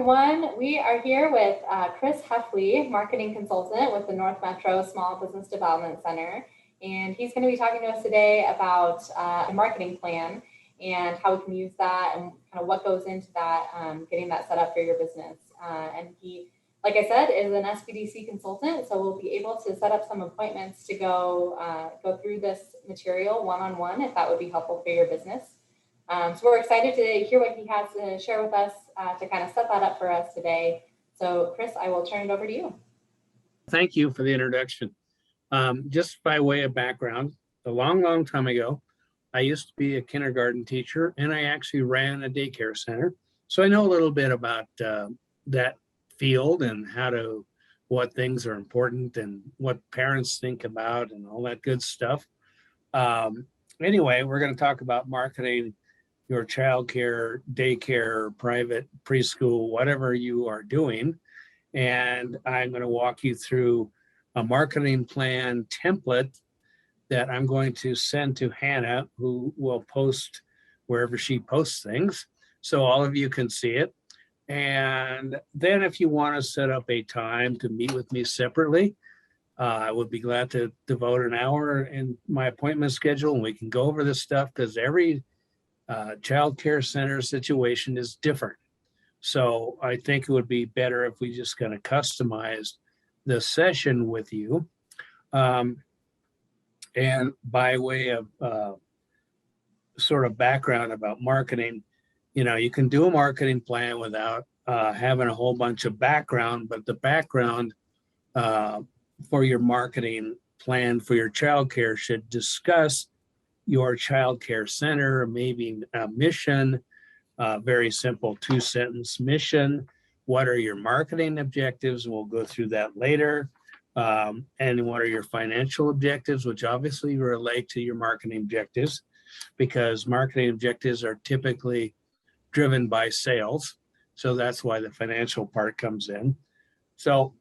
everyone. We are here with Kris Hefley, marketing consultant with the North Metro Small Business Development Center. And he's going to be talking to us today about a marketing plan and how we can use that and kind of what goes into that, getting that set up for your business. And he, like I said, is an SBDC consultant, so we'll be able to set up some appointments to go through this material one-on-one if that would be helpful for your business. So we're excited to hear what he has to share with us to kind of set that up for us today. So Kris, I will turn it over to you. Thank you for the introduction. Just by way of background, a long time ago, I used to be a kindergarten teacher and I actually ran a daycare center. So I know a little bit about that field and what things are important and what parents think about and all that good stuff. Anyway, we're going to talk about marketing your childcare, daycare, private preschool, whatever you are doing. And I'm going to walk you through a marketing plan template that I'm going to send to Hannah, who will post wherever she posts things, so all of you can see it. And then if you want to set up a time to meet with me separately, I would be glad to devote an hour in my appointment schedule and we can go over this stuff, because every child care center situation is different. So I think it would be better if we just kind of customize the session with you. And by way of sort of background about marketing, you can do a marketing plan without having a whole bunch of background, but the background for your marketing plan for your childcare should discuss your childcare center, maybe a mission, very simple 2-sentence mission. What are your marketing objectives? We'll go through that later. And what are your financial objectives, which obviously relate to your marketing objectives, because marketing objectives are typically driven by sales. So that's why the financial part comes in. So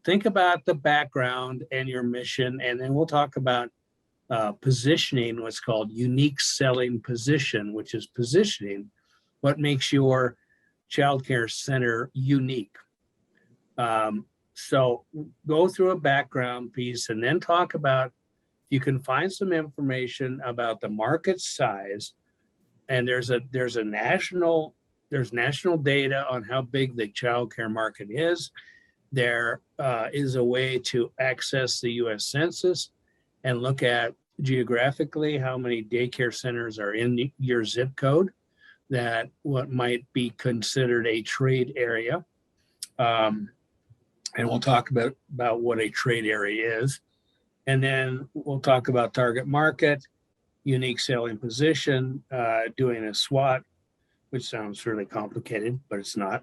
think about the background and your mission, and then we'll talk about positioning, what's called unique selling position, which is positioning what makes your childcare center unique. So go through a background piece and then talk about, you can find some information about the market size. And there's national data on how big the childcare market is. There is a way to access the US Census and look at geographically how many daycare centers are in your zip code, that what might be considered a trade area. And we'll talk about what a trade area is. And then we'll talk about target market, unique selling position, doing a SWOT, which sounds really complicated, but it's not.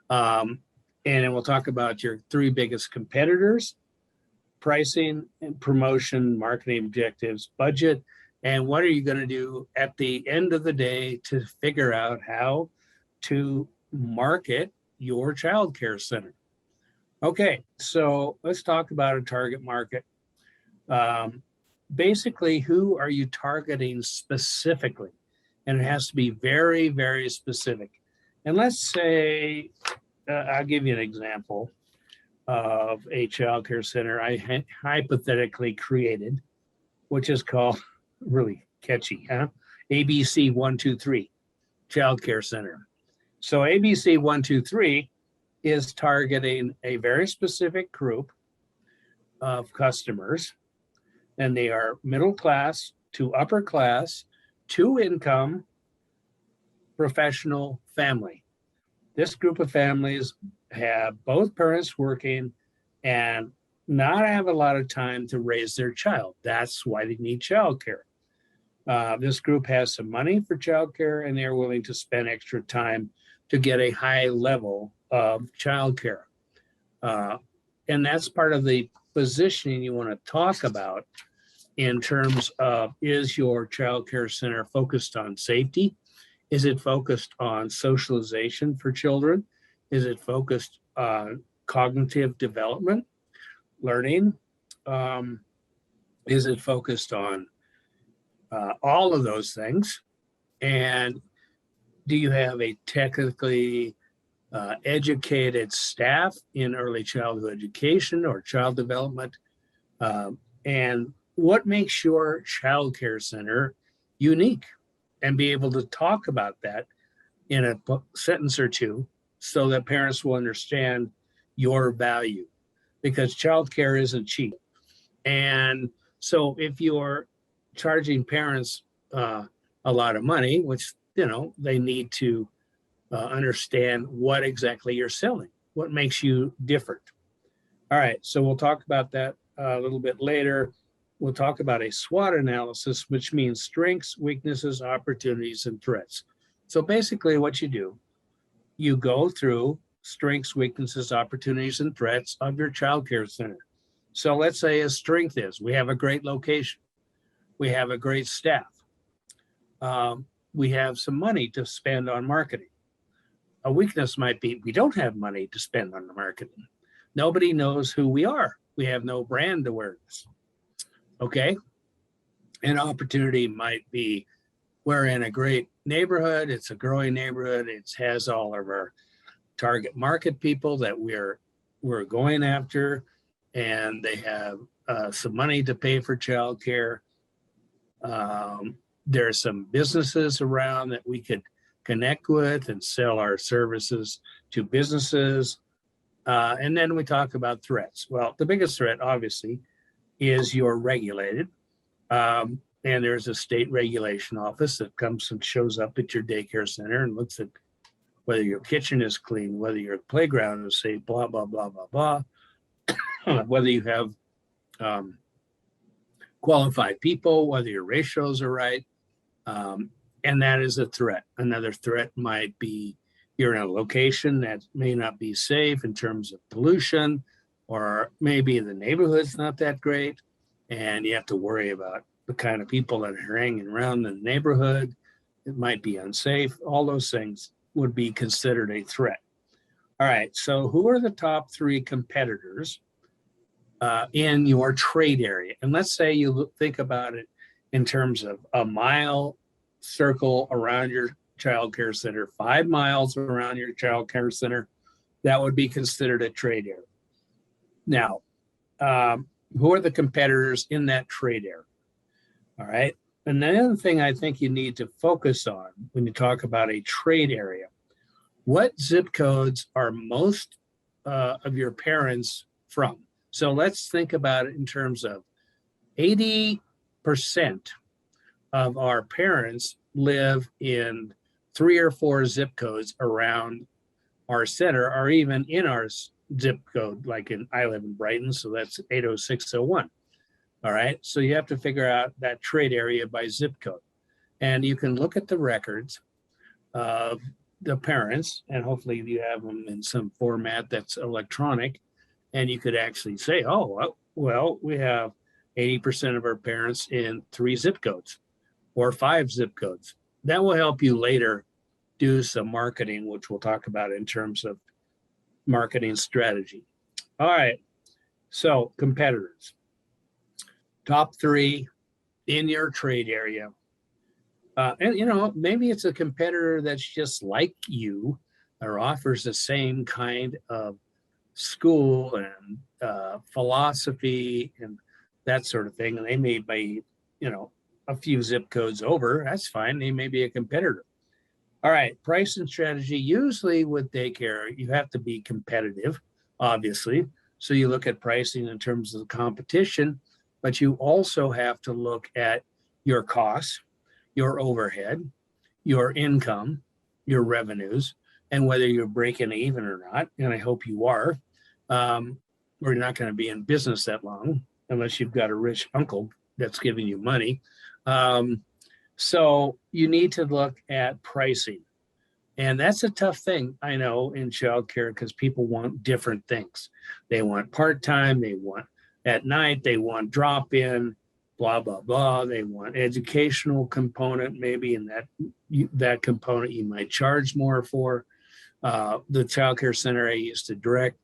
And then we'll talk about your 3 biggest competitors, pricing and promotion, marketing objectives, budget, and what are you going to do at the end of the day to figure out how to market your childcare center. Okay, so let's talk about a target market. Basically, who are you targeting specifically? And it has to be very, very specific. And let's say, I'll give you an example of a childcare center I hypothetically created, which is called, really catchy, huh? ABC 123 Childcare Center. So ABC 123 is targeting a very specific group of customers, and they are middle class to upper class to income professional family. This group of families have both parents working and not have a lot of time to raise their child. That's why they need childcare. This group has some money for childcare, and they're willing to spend extra time to get a high level of childcare. And that's part of the positioning you want to talk about in terms of, is your childcare center focused on safety? Is it focused on socialization for children? Is it focused on cognitive development, learning? Is it focused on all of those things? And do you have a technically educated staff in early childhood education or child development, and what makes your child care center unique, and be able to talk about that in a sentence or two so that parents will understand your value, because childcare isn't cheap. And so if you're charging parents a lot of money, which, they need to understand what exactly you're selling, what makes you different. All right, so we'll talk about that a little bit later. We'll talk about a SWOT analysis, which means strengths, weaknesses, opportunities, and threats. So basically what you do, you go through strengths, weaknesses, opportunities, and threats of your child care center. So let's say a strength is we have a great location. We have a great staff. We have some money to spend on marketing. A weakness might be we don't have money to spend on the marketing. Nobody knows who we are. We have no brand awareness. Okay. An opportunity might be we're in a great neighborhood. It's a growing neighborhood. It has all of our target market people that we're going after, and they have some money to pay for childcare. There are some businesses around that we could connect with and sell our services to businesses. And then we talk about threats. Well, the biggest threat, obviously, is you're regulated. And there's a state regulation office that comes and shows up at your daycare center and looks at whether your kitchen is clean, whether your playground is safe, blah, blah, blah, blah, blah, whether you have qualified people, whether your ratios are right. And that is a threat. Another threat might be you're in a location that may not be safe in terms of pollution, or maybe the neighborhood's not that great, and you have to worry about the kind of people that are hanging around the neighborhood. It might be unsafe. All those things would be considered a threat. All right, so who are the top 3 competitors in your trade area? And let's say you think about it in terms of a mile circle around your child care center, 5 miles around your child care center, that would be considered a trade area. Now, who are the competitors in that trade area? All right. And the other thing I think you need to focus on when you talk about a trade area, what zip codes are most of your parents from? So let's think about it in terms of 80% of our parents live in 3 or 4 zip codes around our center, or even in our zip code, like I live in Brighton, so that's 80601. All right, so you have to figure out that trade area by zip code. And you can look at the records of the parents, and hopefully you have them in some format that's electronic, and you could actually say, oh, well, we have 80% of our parents in 3 zip codes or 5 zip codes. That will help you later do some marketing, which we'll talk about in terms of marketing strategy. All right, so competitors. Top 3 in your trade area. And, maybe it's a competitor that's just like you or offers the same kind of school and philosophy and that sort of thing. And they may be, a few zip codes over. That's fine. They may be a competitor. All right, price and strategy. Usually with daycare, you have to be competitive, obviously. So you look at pricing in terms of the competition, but you also have to look at your costs, your overhead, your income, your revenues, and whether you're breaking even or not. And I hope you are, or you're not going to be in business that long unless you've got a rich uncle that's giving you money. So you need to look at pricing. And that's a tough thing, I know, in childcare, because people want different things. They want part-time, they want at night, they want drop-in, blah, blah, blah. They want educational component, maybe in that component you might charge more for. The childcare center I used to direct,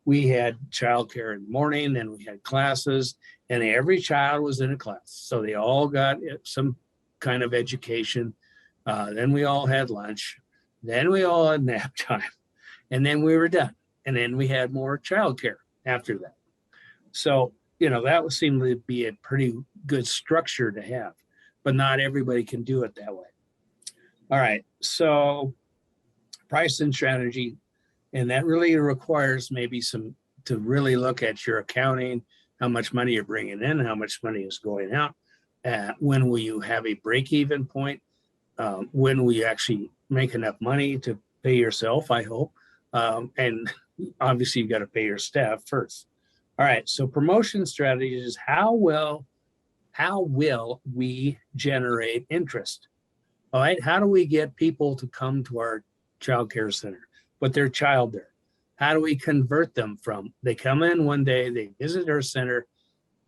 we had childcare in the morning, and we had classes, and every child was in a class. So they all got some kind of education. Then we all had lunch. Then we all had nap time. And then we were done. And then we had more childcare after that. So, that would seem to be a pretty good structure to have, but not everybody can do it that way. All right. So pricing strategy, and that really requires maybe to really look at your accounting, how much money you're bringing in, how much money is going out. When will you have a break-even point? When will you actually make enough money to pay yourself, I hope. And obviously, you got to pay your staff first. All right, so promotion strategies is how will we generate interest? All right, how do we get people to come to our child care center, put their child there? How do we convert them from, they come in one day, they visit our center,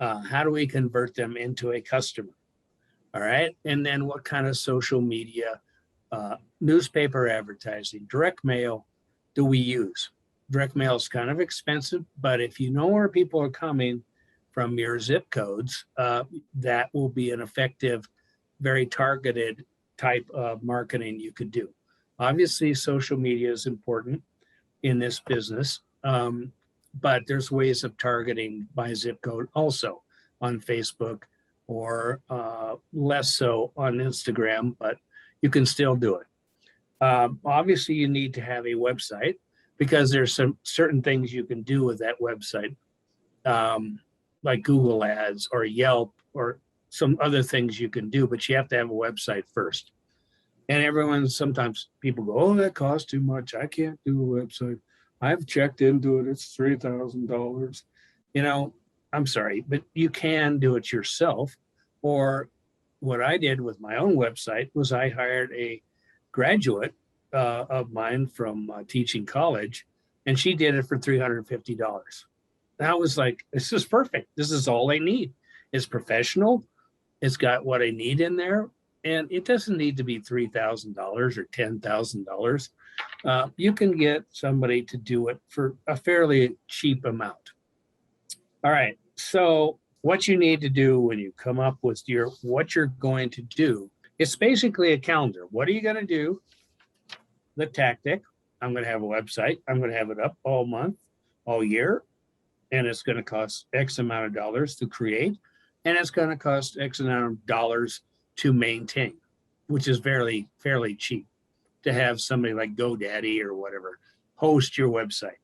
how do we convert them into a customer? All right, and then what kind of social media, newspaper advertising, direct mail do we use? Direct mail is kind of expensive, but if you know where people are coming from your zip codes, that will be an effective, very targeted type of marketing you could do. Obviously, social media is important in this business, but there's ways of targeting by zip code also on Facebook, or less so on Instagram, but you can still do it. Obviously, you need to have a website, because there's some certain things you can do with that website, like Google Ads or Yelp or some other things you can do, but you have to have a website first. And sometimes people go, oh, that costs too much. I can't do a website. I've checked into it. It's $3,000. I'm sorry, but you can do it yourself. Or what I did with my own website was I hired a graduate of mine from teaching college, and she did it for $350. That was like, this is perfect. This is all I need. It's professional. It's got what I need in there, and it doesn't need to be $3,000 or $10,000. You can get somebody to do it for a fairly cheap amount. All right. So what you need to do when you come up with what you're going to do, it's basically a calendar. What are you going to do? The tactic. I'm going to have a website. I'm going to have it up all month, all year, and it's going to cost X amount of dollars to create, and it's going to cost X amount of dollars to maintain, which is fairly cheap to have somebody like GoDaddy or whatever host your website.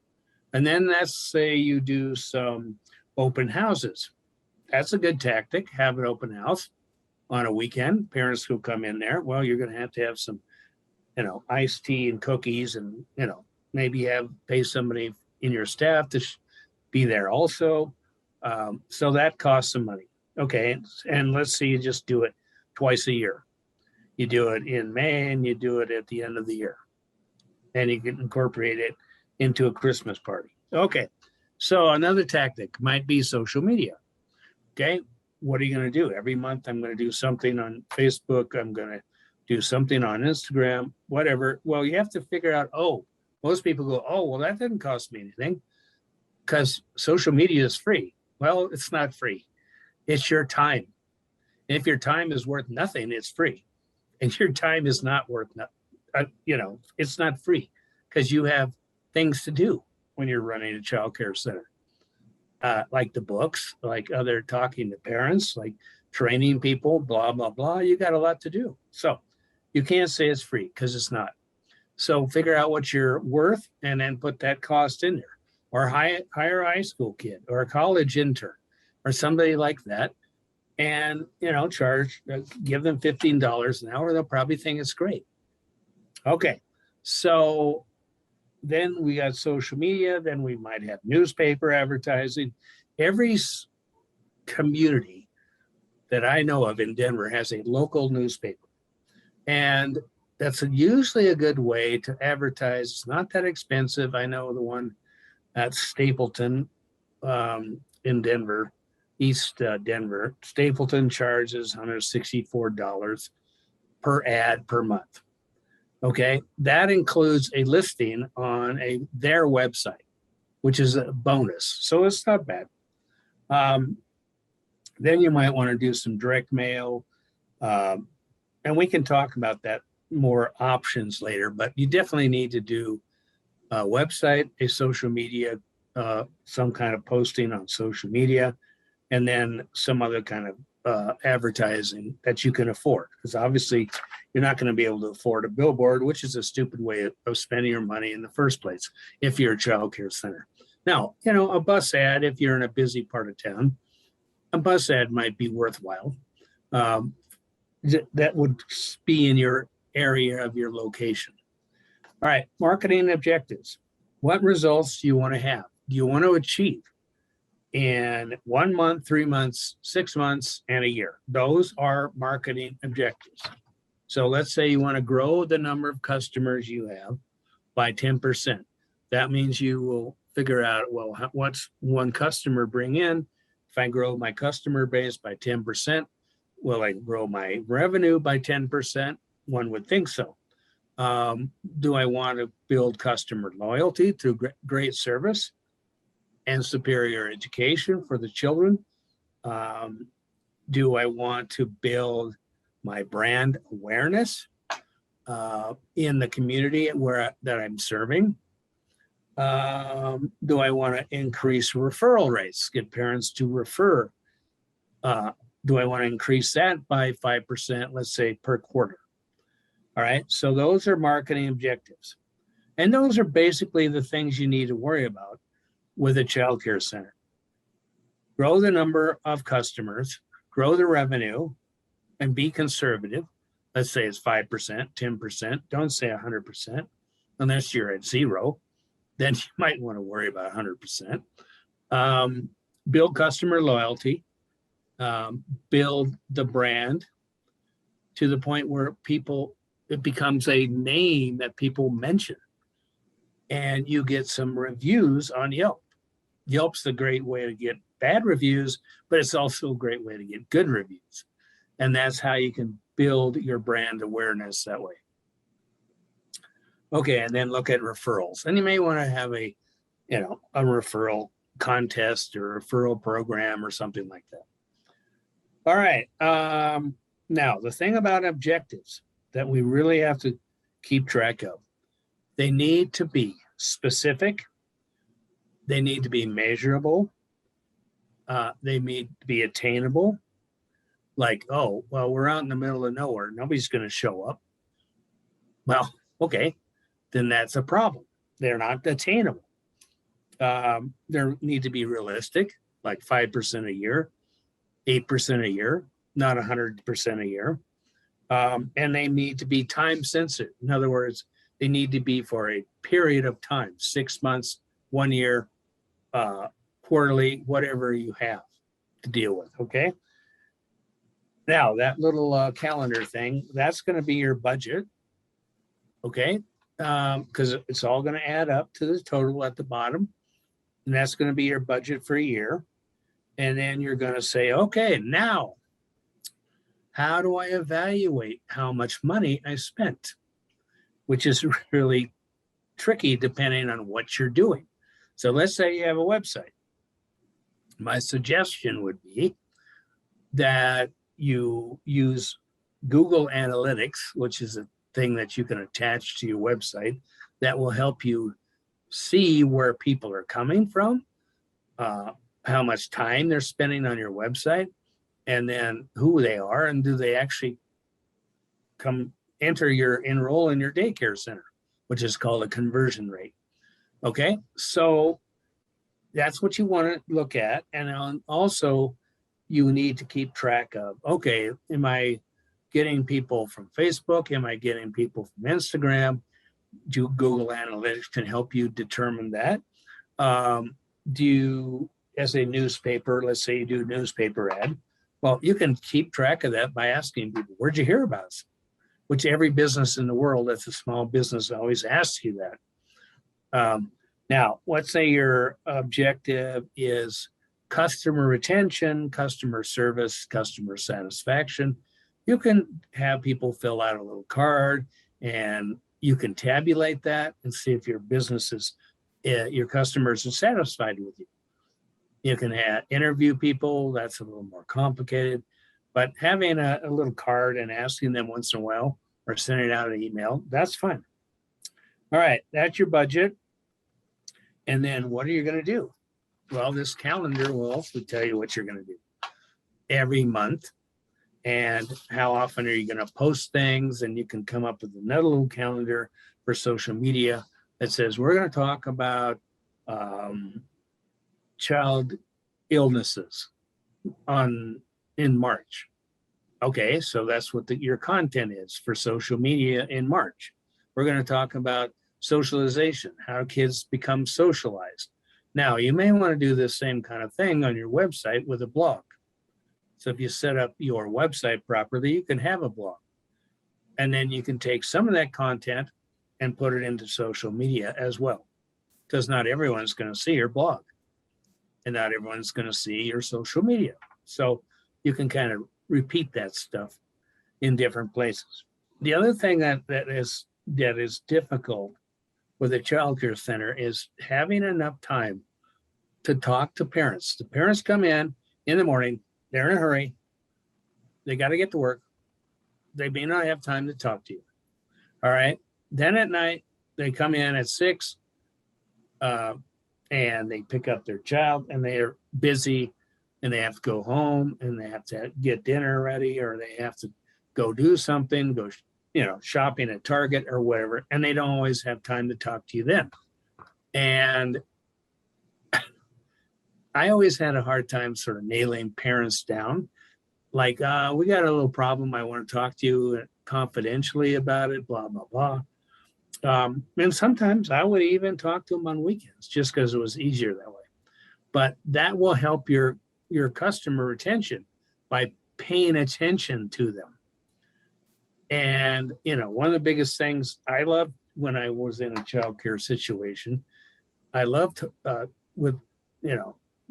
And then let's say you do some open houses. That's a good tactic. Have an open house on a weekend. Parents will come in there. Well, you're going to have some, iced tea and cookies, and, maybe pay somebody in your staff to be there also. So that costs some money. Okay. And let's say you just do it twice a year. You do it in May and you do it at the end of the year. And you can incorporate it into a Christmas party. Okay. So another tactic might be social media. Okay. What are you going to do? Every month I'm going to do something on Facebook. I'm going to do something on Instagram, whatever. Well, you have to figure out, most people go, well, that didn't cost me anything because social media is free. Well, it's not free. It's your time. And if your time is worth nothing, it's free. And your time is not worth nothing. It's not free because you have things to do when you're running a child care center. Like the books, like other talking to parents, like training people, blah, blah, blah. You got a lot to do. So you can't say it's free because it's not. So figure out what you're worth and then put that cost in there. Or hire a high school kid or a college intern or somebody like that. And, charge, give them $15 an hour. They'll probably think it's great. Okay. So then we got social media. Then we might have newspaper advertising. Every community that I know of in Denver has a local newspaper. And that's usually a good way to advertise. It's not that expensive. I know the one at Stapleton in Denver, East Denver. Stapleton charges $164 per ad per month. Okay, that includes a listing on their website, which is a bonus. So it's not bad. Then you might want to do some direct mail. And we can talk about that more options later, but you definitely need to do a website, a social media, some kind of posting on social media, and then some other kind of advertising that you can afford. Because obviously, you're not going to be able to afford a billboard, which is a stupid way of spending your money in the first place if you're a child care center. Now, a bus ad, if you're in a busy part of town, a bus ad might be worthwhile. Um, that would be in your area of your location. All right, marketing objectives. What results do you want to have? Do you want to achieve in 1 month, 3 months, 6 months, and a year? Those are marketing objectives. So let's say you want to grow the number of customers you have by 10%. That means you will figure out, well, what's one customer bring in? If I grow my customer base by 10%, will I grow my revenue by 10%? One would think so. Do I want to build customer loyalty through great service and superior education for the children? Do I want to build my brand awareness in the community that I'm serving? Do I want to increase referral rates, get parents to refer? Do I want to increase that by 5%, let's say, per quarter? All right, so those are marketing objectives. And those are basically the things you need to worry about with a child care center. Grow the number of customers, grow the revenue, and be conservative. Let's say it's 5%, 10%. Don't say 100%, unless you're at zero. Then you might want to worry about 100%. Build customer loyalty, build the brand to the point where it becomes a name that people mention, and you get some reviews on Yelp. Yelp's a great way to get bad reviews, but it's also a great way to get good reviews. And that's how you can build your brand awareness that way. Okay, and then look at referrals. And you may want to have a referral contest or referral program or something like that. All right. Now, the thing about objectives that we really have to keep track of, they need to be specific. They need to be measurable. They need to be attainable. Like, oh, well, we're out in the middle of nowhere. Nobody's going to show up. Well, okay, then that's a problem. They're not attainable. They need to be realistic, like 5% a year, 8% a year, not 100% a year. And they need to be time sensitive. In other words, they need to be for a period of time, 6 months, 1 year, quarterly, whatever you have to deal with, okay? Now, that little calendar thing, that's going to be your budget, okay? Because it's all going to add up to the total at the bottom. And that's going to be your budget for a year. And then you're going to say, okay, now, how do I evaluate how much money I spent? Which is really tricky depending on what you're doing. So let's say you have a website. My suggestion would be that you use Google Analytics, which is a thing that you can attach to your website that will help you see where people are coming from, how much time they're spending on your website, and then who they are, and do they actually enroll in your daycare center, which is called a conversion rate. Okay, so that's what you want to look at. And also you need to keep track of, okay, am I getting people from Facebook? Am I getting people from Instagram? Google Analytics can help you determine that. As a newspaper, let's say you do a newspaper ad, well, you can keep track of that by asking people, where'd you hear about us? Which every business in the world that's a small business always asks you that. Now, let's say your objective is customer retention, customer service, customer satisfaction. You can have people fill out a little card, and you can tabulate that and see if your your customers are satisfied with you. You can interview people. That's a little more complicated. But having a little card and asking them once in a while or sending out an email, that's fine. All right, that's your budget. And then what are you going to do? Well, this calendar will also tell you what you're going to do every month and how often are you going to post things. And you can come up with another little calendar for social media that says, we're going to talk about child illnesses in March. Okay, so that's what your content is for social media in March. We're going to talk about socialization, how kids become socialized. Now, you may want to do the same kind of thing on your website with a blog. So if you set up your website properly, you can have a blog. And then you can take some of that content and put it into social media as well. Because not everyone's going to see your blog. And not everyone's going to see your social media. So you can kind of repeat that stuff in different places. The other thing that is difficult with a child care center is having enough time to talk to parents. The parents come in the morning, they're in a hurry, they got to get to work. They may not have time to talk to you. All right. Then at night, they come in at 6 and they pick up their child and they're busy and they have to go home and they have to get dinner ready or they have to go do something, go, shopping at Target or whatever. And they don't always have time to talk to you then. And I always had a hard time sort of nailing parents down. Like, we got a little problem. I want to talk to you confidentially about it, blah, blah, blah. And sometimes I would even talk to them on weekends just because it was easier that way. But that will help your customer retention by paying attention to them. And, one of the biggest things I loved when I was in a child care situation, I loved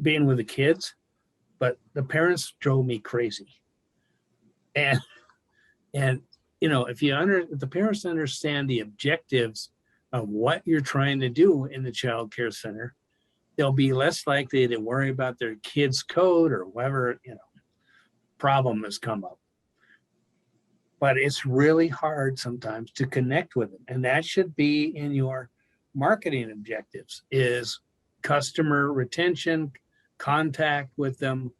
being with the kids, but the parents drove me crazy. And if the parents understand the objectives of what you're trying to do in the child care center, they'll be less likely to worry about their kid's code or whatever, problem has come up. But it's really hard sometimes to connect with them. And that should be in your marketing objectives is customer retention, contact with them,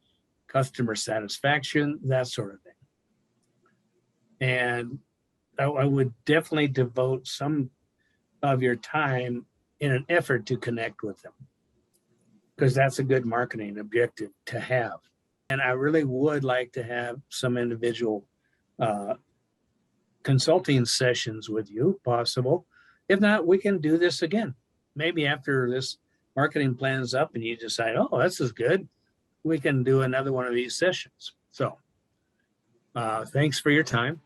customer satisfaction, that sort of thing. And I would definitely devote some of your time in an effort to connect with them because that's a good marketing objective to have. And I really would like to have some individual consulting sessions with you, possible. If not, we can do this again. Maybe after this marketing plan is up and you decide, oh, this is good, we can do another one of these sessions. So thanks for your time.